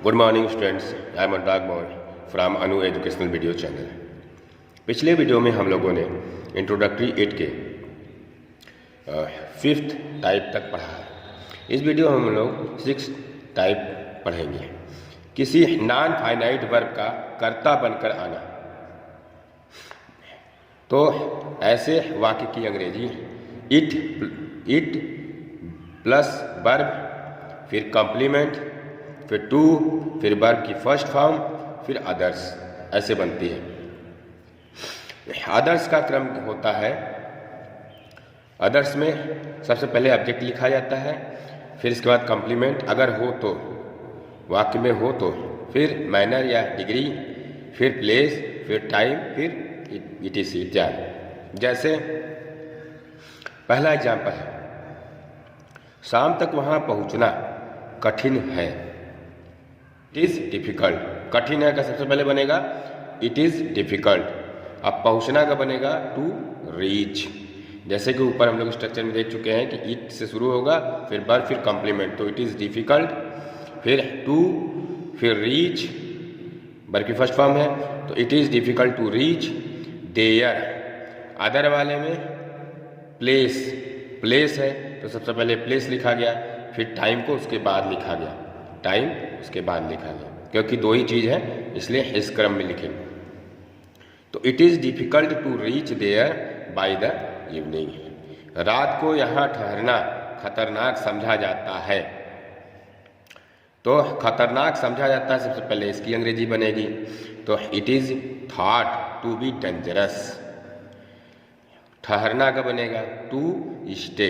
Good morning students, I am Anurag Maurya from Anu educational video channel. पिछले video में हम लोगों ने इंट्रोडक्टरी 8 के 5th टाइप तक पढ़ा है। इस वीडियो में हम लोग 6th टाइप पढ़ेंगे। किसी नॉन फाइनाइट वर्ब का कर्ता बनकर आना। तो ऐसे वाक्य की अंग्रेजी इट प्लस वर्ब, फिर कॉम्प्लीमेंट, फिर टू, फिर वर्ब की फर्स्ट फॉर्म, फिर अदर्स, ऐसे बनती है। अदर्स का क्रम होता है, अदर्स में सबसे पहले ऑब्जेक्ट लिखा जाता है, फिर इसके बाद कॉम्प्लीमेंट अगर हो तो, वाक्य में हो तो, फिर मैनर या डिग्री, फिर प्लेस, फिर टाइम, फिर etc इत्यादि। जैसे पहला एग्जाम्पल है, शाम तक वहां पहुंचना कठिन है। It is difficult. कठिन है का सबसे पहले बनेगा इट इज डिफिकल्ट। अब पहुंचना का बनेगा टू रीच। जैसे कि ऊपर हम लोग स्ट्रक्चर में देख चुके हैं कि इट से शुरू होगा, फिर वर्ब, फिर कॉम्प्लीमेंट, तो इट इज डिफिकल्ट, फिर टू, फिर रीच, वर्ब की फर्स्ट फॉर्म है, तो it is difficult to reach there. Other वाले में प्लेस है, तो सबसे पहले प्लेस लिखा गया, फिर टाइम को उसके बाद लिखा गया, टाइम उसके बाद लिखा गया, क्योंकि दो ही चीज है इसलिए इस क्रम में लिखे। तो it is difficult to reach there by the evening. रात को यहाँ ठहरना खतरनाक समझा जाता है। तो खतरनाक समझा जाता है, सबसे पहले इसकी अंग्रेजी बनेगी, तो it is thought to be dangerous. ठहरना का बनेगा टू स्टे।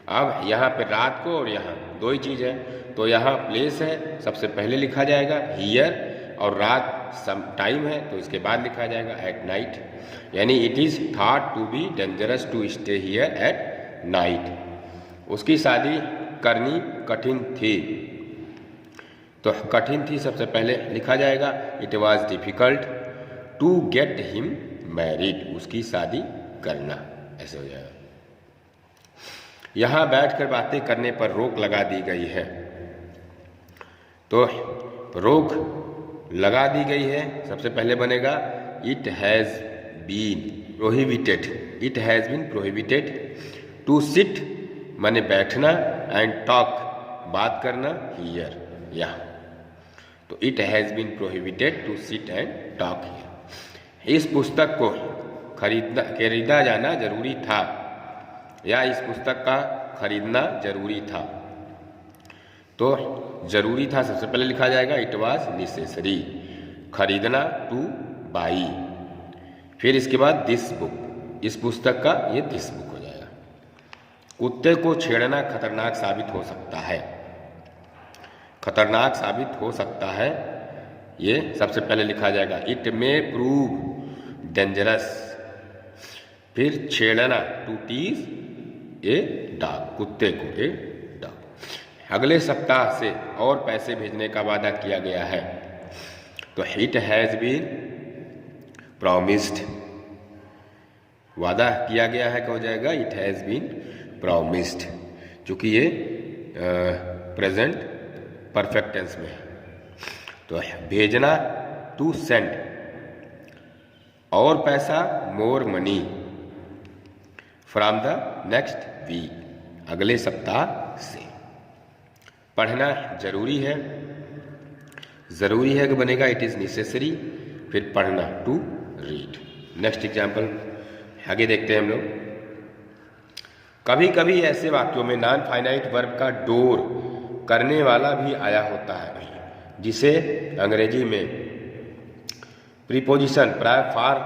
अब यहाँ पे रात को और यहाँ दो ही चीज है, तो यहाँ प्लेस है, सबसे पहले लिखा जाएगा हियर, और रात सम टाइम है तो इसके बाद लिखा जाएगा एट नाइट। यानी it is thought to be dangerous to stay here at night. उसकी शादी करनी कठिन थी, तो कठिन थी सबसे पहले लिखा जाएगा, it was difficult to get him married. उसकी शादी करना, ऐसे हो जाएगा। यहां बैठकर बातें करने पर रोक लगा दी गई है, तो रोक लगा दी गई है, सबसे पहले बनेगा it has been prohibited. It has been prohibited to sit माने बैठना, एंड टॉक बात करना, हियर यहाँ, तो it has been prohibited to sit and talk here. इस पुस्तक को खरीदा जाना जरूरी था, या इस पुस्तक का खरीदना जरूरी था। तो जरूरी था सबसे पहले लिखा जाएगा इट वॉज नेसेसरी। खरीदना टू बाई, फिर इसके बाद दिस बुक, इस पुस्तक का ये दिस बुक हो जाएगा। कुत्ते को छेड़ना खतरनाक साबित हो सकता है। खतरनाक साबित हो सकता है, ये सबसे पहले लिखा जाएगा इट मे प्रूव डेंजरस। फिर छेड़ना टू टीज ए डॉग, कुत्ते को ए डॉग। अगले सप्ताह से और पैसे भेजने का वादा किया गया है, तो इट हैज बीन प्रॉमिस्ड। वादा किया गया है क्या हो जाएगा इट हैज बीन प्रॉमिस्ड, चूंकि ये प्रेजेंट परफेक्ट टेंस में है। तो भेजना टू सेंड, और पैसा more money, from the next week, अगले सप्ताह से। पढ़ना जरूरी है, जरूरी है कि बनेगा इट इज नेसेसरी, फिर पढ़ना टू रीड। नेक्स्ट एग्जाम्पल आगे देखते हैं हम लोग। कभी कभी ऐसे वाक्यों में नॉन फाइनाइट वर्ब का डोर करने वाला भी आया होता है, जिसे अंग्रेजी में प्रीपोजिशन प्राय फॉर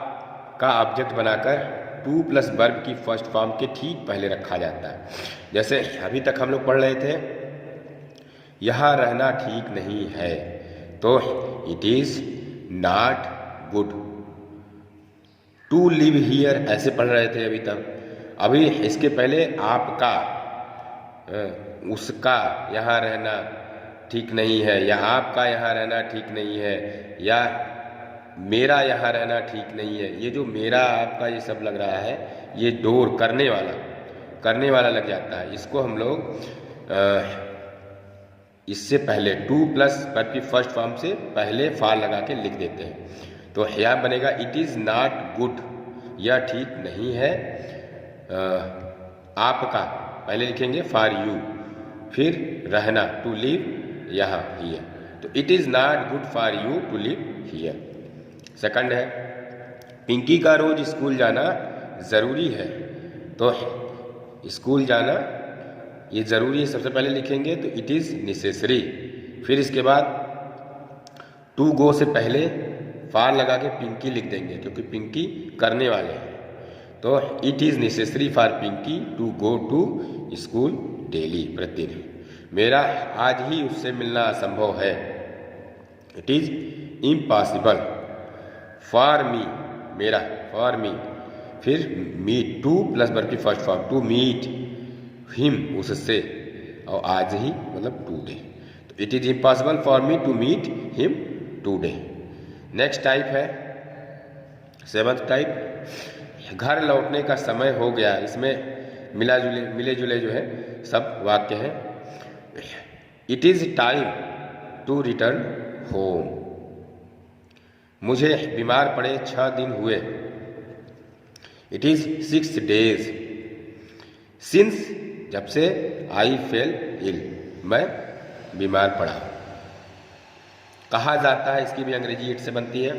का ऑब्जेक्ट बनाकर टू प्लस वर्ब की फर्स्ट फॉर्म के ठीक पहले रखा जाता है। जैसे अभी तक हम लोग पढ़ रहे थे, यहां रहना ठीक नहीं है, तो it is not good to live here, ऐसे पढ़ रहे थे अभी तक। अभी इसके पहले आपका, उसका यहाँ रहना ठीक नहीं है, या आपका यहाँ रहना ठीक नहीं है, या मेरा यहाँ रहना ठीक नहीं है। ये जो मेरा आपका ये सब लग रहा है, ये डोर करने वाला लग जाता है। इसको हम लोग इससे पहले टू प्लस वर्ब की फर्स्ट फॉर्म से पहले फॉर लगा के लिख देते हैं। तो यहाँ बनेगा इट इज़ नॉट गुड, यह ठीक नहीं है आपका, पहले लिखेंगे फॉर यू, फिर रहना टू लिव यहाँ हियर, तो it is not good for you to live here. Second है पिंकी का रोज स्कूल जाना ज़रूरी है, तो स्कूल जाना ये ज़रूरी है सबसे पहले लिखेंगे, तो इट इज़ नेसेसरी। फिर इसके बाद टू गो से पहले फॉर लगा के पिंकी लिख देंगे क्योंकि पिंकी करने वाले हैं, तो it is necessary for Pinky to go to school daily, प्रतिदिन। मेरा आज ही उससे मिलना असंभव है, it is impossible for me, मेरा फॉर मी। फिर मीट टू प्लस वर्ब की first form to meet him, उससे, और आज ही मतलब टुडे, तो it is impossible for me to meet him today. Next type है सेवंथ टाइप, घर लौटने का समय हो गया। इसमें मिले जुले जो है सब वाक्य हैं। It is time to return home, मुझे बीमार पड़े 6 दिन हुए। इट इज़ 6 days सिंस, जब से आई फेल इल, मैं बीमार पड़ा। कहा जाता है, इसकी भी अंग्रेजी इट से बनती है,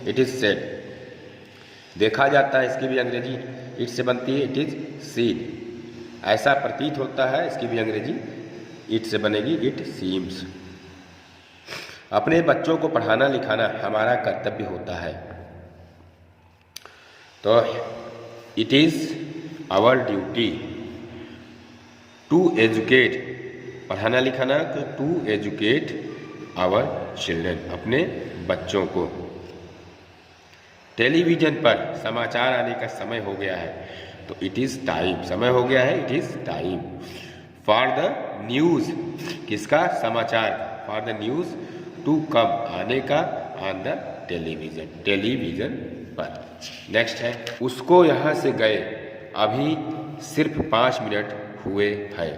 इट इज़ सेड। देखा जाता है, इसकी भी अंग्रेजी इट से बनती है, इट इज़ सीन। ऐसा प्रतीत होता है, इसकी भी अंग्रेजी इट से बनेगी, इट सीम्स। अपने बच्चों को पढ़ाना लिखाना हमारा कर्तव्य होता है, तो it is our duty to educate, पढ़ाना लिखाना, तो टू एजुकेट आवर चिल्ड्रन, अपने बच्चों को। टेलीविज़न पर समाचार आने का समय हो गया है, तो इट इज़ टाइम, समय हो गया है, it is time. For the news, किसका, समाचार, for the news to come, आने का, ऑन द टेलीविज़न, टेलीविज़न पर। नेक्स्ट है उसको यहाँ से गए अभी सिर्फ 5 मिनट हुए हैं,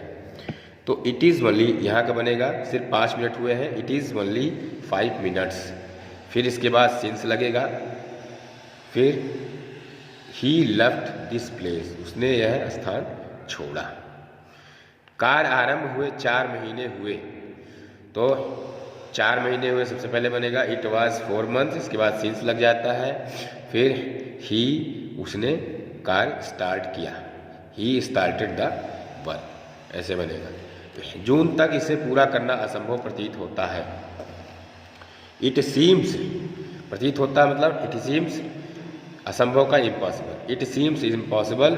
तो इट इज़ ओनली, यहाँ का बनेगा सिर्फ 5 मिनट हुए हैं, इट इज़ ओनली 5 minutes। फिर इसके बाद सिंस लगेगा, फिर ही लेफ्ट दिस प्लेस, उसने यह स्थान छोड़ा। कार्य आरंभ हुए 4 महीने हुए, तो 4 महीने हुए सबसे पहले बनेगा इट वाज 4 months, इसके बाद सिंस लग जाता है, फिर ही, उसने कार्य स्टार्ट किया, ही स्टार्टेड द वर्क, ऐसे बनेगा। जून तक इसे पूरा करना असंभव प्रतीत होता है। इट सीम्स, प्रतीत होता है मतलब इट सीम्स, असंभव का impossible, it seems impossible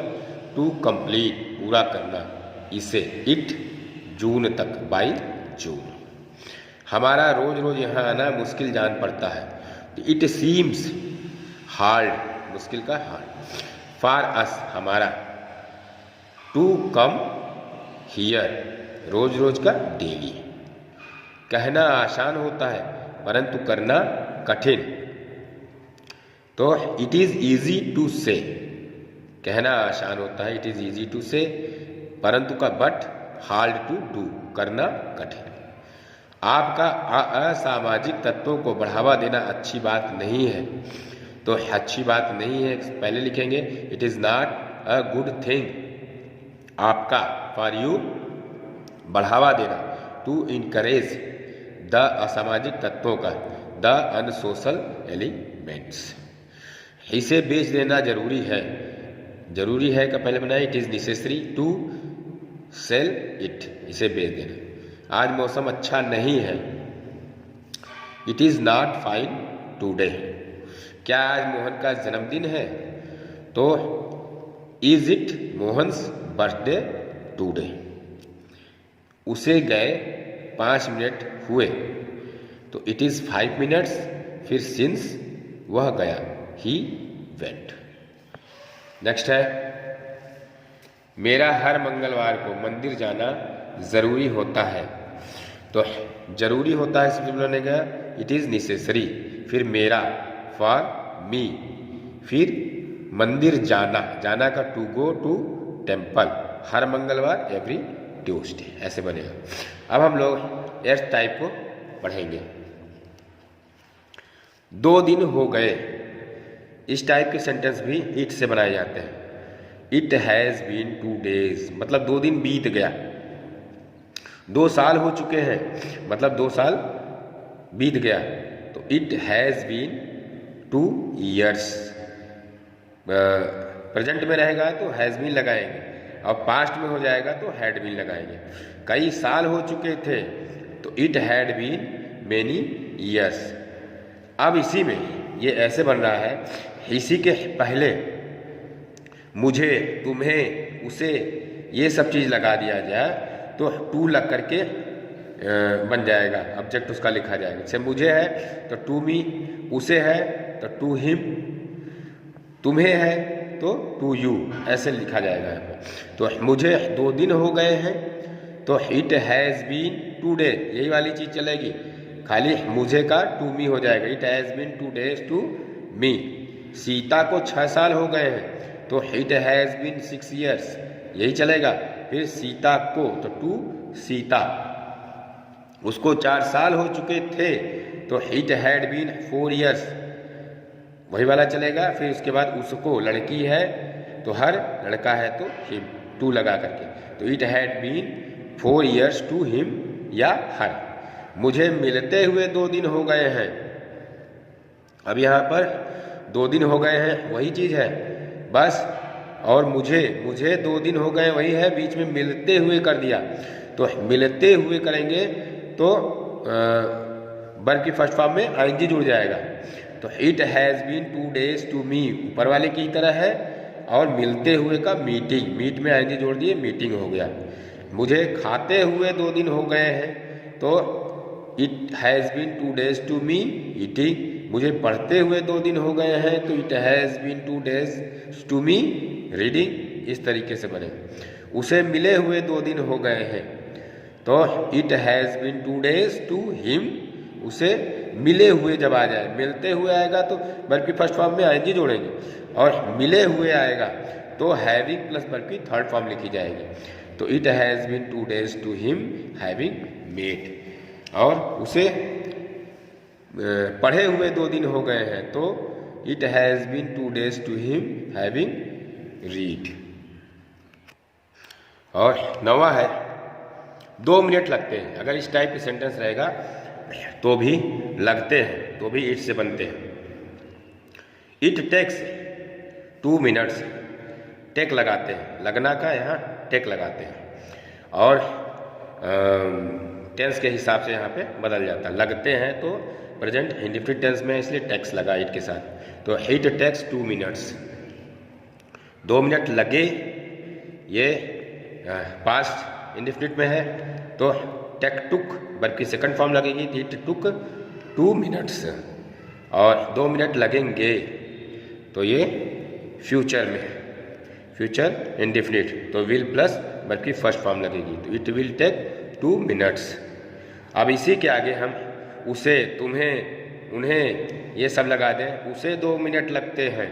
to complete, पूरा करना इसे, इट जून तक, बाई जून। हमारा रोज रोज यहाँ आना मुश्किल जान पड़ता है, इट सीम्स हार्ड, मुश्किल का हार्ड। फॉर अस, हमारा, टू कम हियर, रोज रोज का डेली। कहना आसान होता है परंतु करना कठिन, तो इट इज़ ईजी टू से, कहना आसान होता है, इट इज़ ईजी टू से, परंतु का बट हार्ड टू डू, करना कठिन। आपका असामाजिक तत्वों को बढ़ावा देना अच्छी बात नहीं है, तो अच्छी बात नहीं है पहले लिखेंगे, it is not a good thing, आपका, फॉर यू, बढ़ावा देना, टू इनकरेज द, असामाजिक तत्वों का, द अनसोशल एलिमेंट्स। इसे बेच देना जरूरी है, जरूरी है का पहले बनाए, it is necessary to sell it, इसे बेच देना। आज मौसम अच्छा नहीं है, it is not fine today. क्या आज मोहन का जन्मदिन है, तो is it Mohan's birthday today. उसे गए 5 मिनट हुए, तो इट इज़ 5 minutes, फिर सिंस, वह गया, ही वेंट। नेक्स्ट है मेरा हर मंगलवार को मंदिर जाना ज़रूरी होता है, तो जरूरी होता है सबसे पहले बनेगा इट इज़ नेसेसरी, फिर मेरा, फॉर मी, फिर मंदिर जाना, जाना का टू गो टू टेम्पल, हर मंगलवार, एवरी ट्यूसडे, ऐसे बनेगा। अब हम लोग एस टाइप को पढ़ेंगे। 2 दिन हो गए, इस टाइप के सेंटेंस भी इट से बनाए जाते हैं। इट हैज़ बीन 2 days, मतलब 2 दिन बीत गया। 2 साल हो चुके हैं, मतलब 2 साल बीत गया। तो it has been 2 years। Present में रहेगा तो हैज़ बीन लगाएंगे, और पास्ट में हो जाएगा तो हैड बीन लगाएंगे। कई साल हो चुके थे तो it had been many years. अब इसी में ये ऐसे बन रहा है, इसी के पहले मुझे, तुम्हें, उसे, ये सब चीज़ लगा दिया जाए तो टू लग करके बन जाएगा, ऑब्जेक्ट उसका लिखा जाएगा। जैसे मुझे है तो टू मी, उसे है तो टू हिम, तुम्हें है तो टू यू, ऐसे लिखा जाएगा यहाँ पे। तो मुझे 2 दिन हो गए हैं तो इट हैज़ बीन 2 days, यही वाली चीज़ चलेगी। खाली मुझे का टू मी हो जाएगा, it has been 2 days to me. Sita को 6 साल हो गए हैं तो इट हैज़ बीन 6 years, यही चलेगा। फिर सीता को तो टू सीता, उसको 4 साल हो चुके थे तो इट हैड बीन 4 years, वही वाला चलेगा। फिर उसके बाद उसको, लड़की है तो हर, लड़का है तो हिम, टू लगा करके। तो it had been 4 years to him या हर। मुझे मिलते हुए 2 दिन हो गए हैं, अब यहाँ पर 2 दिन हो गए हैं वही चीज़ है बस, और मुझे 2 दिन हो गए वही है, बीच में मिलते हुए कर दिया। तो मिलते हुए करेंगे तो वर्ब की फर्स्ट फॉर्म में आईएनजी जुड़ जाएगा। तो it has been 2 days to me ऊपर वाले की तरह है, और मिलते हुए का मीटिंग, मीट में आईएनजी जोड़ दिए, मीटिंग हो गया। मुझे खाते हुए 2 दिन हो गए हैं तो it has been 2 days to me eating. मुझे पढ़ते हुए 2 दिन हो गए हैं तो it has been 2 days to me reading. इस तरीके से बने। उसे मिले हुए 2 दिन हो गए हैं तो it has been 2 days to him. उसे मिले हुए जब आ जाए, मिलते हुए आएगा तो वर्ब की फर्स्ट फॉर्म में आईएनजी जोड़ेंगे, और मिले हुए आएगा तो हैविंग प्लस वर्ब की थर्ड फॉर्म लिखी जाएगी। तो it has been 2 days to him having met. और उसे पढ़े हुए 2 दिन हो गए हैं तो it has been 2 days to him having read. और 9वां है 2 मिनट लगते हैं। अगर इस टाइप के सेंटेंस रहेगा तो भी लगते हैं, तो भी इट से बनते हैं। इट टेक्स 2 minutes, टेक लगाते हैं, लगना का यहाँ टेक लगाते हैं, और टेंस के हिसाब से यहाँ पे बदल जाता है। लगते हैं तो प्रेजेंट इंडिफिनिट टेंस में, इसलिए टेक्स लगा इट के साथ। तो इट टेक्स 2 minutes, 2 मिनट लगे, ये पास्ट इंडिफिनिट में है तो टेक टुक वर्ब की सेकंड फॉर्म लगेगी, इट टुक 2 minutes। और 2 मिनट लगेंगे तो ये फ्यूचर में, फ्यूचर इंडिफिनिट, तो विल प्लस वर्ब की फर्स्ट फॉर्म लगेगी, तो इट विल टेक 2 minutes। अब इसी के आगे हम उसे, तुम्हें, उन्हें, ये सब लगा दें। उसे 2 मिनट लगते हैं,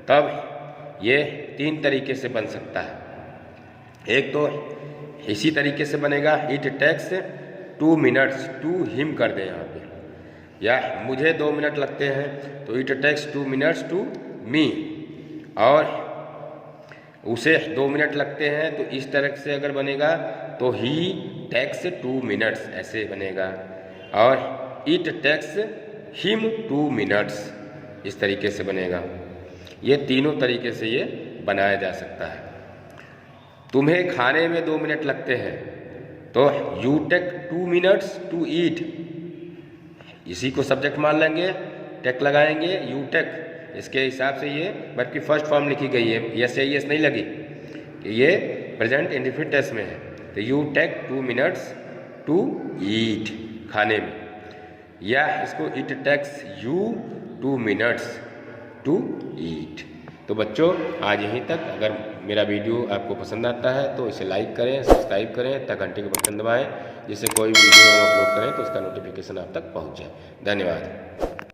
तब ये 3 तरीके से बन सकता है। एक तो इसी तरीके से बनेगा, it takes 2 minutes to him कर दें यहाँ पे, या मुझे 2 मिनट लगते हैं तो it takes 2 minutes to me. और उसे 2 मिनट लगते हैं तो इस तरह से अगर बनेगा तो ही टेक्स 2 minutes, ऐसे बनेगा। और इट टेक्स हिम 2 minutes, इस तरीके से बनेगा। ये तीनों तरीके से ये बनाया जा सकता है। तुम्हें खाने में 2 मिनट लगते हैं तो you take 2 minutes to eat, इसी को सब्जेक्ट मान लेंगे, टेक लगाएंगे, यू टेक। इसके हिसाब से ये वर्ब की फर्स्ट फॉर्म लिखी गई है, यस या यस नहीं लगी, ये प्रेजेंट इंडिफिनिट टेंस में है। तो you take 2 minutes to eat, खाने में, या इसको it takes you 2 minutes to eat. तो बच्चों आज यहीं तक। अगर मेरा वीडियो आपको पसंद आता है तो इसे लाइक करें, सब्सक्राइब करें, तक घंटे के बटन दबाएं, जिससे कोई वीडियो हम अपलोड करें तो उसका नोटिफिकेशन आप तक पहुंच जाए। धन्यवाद।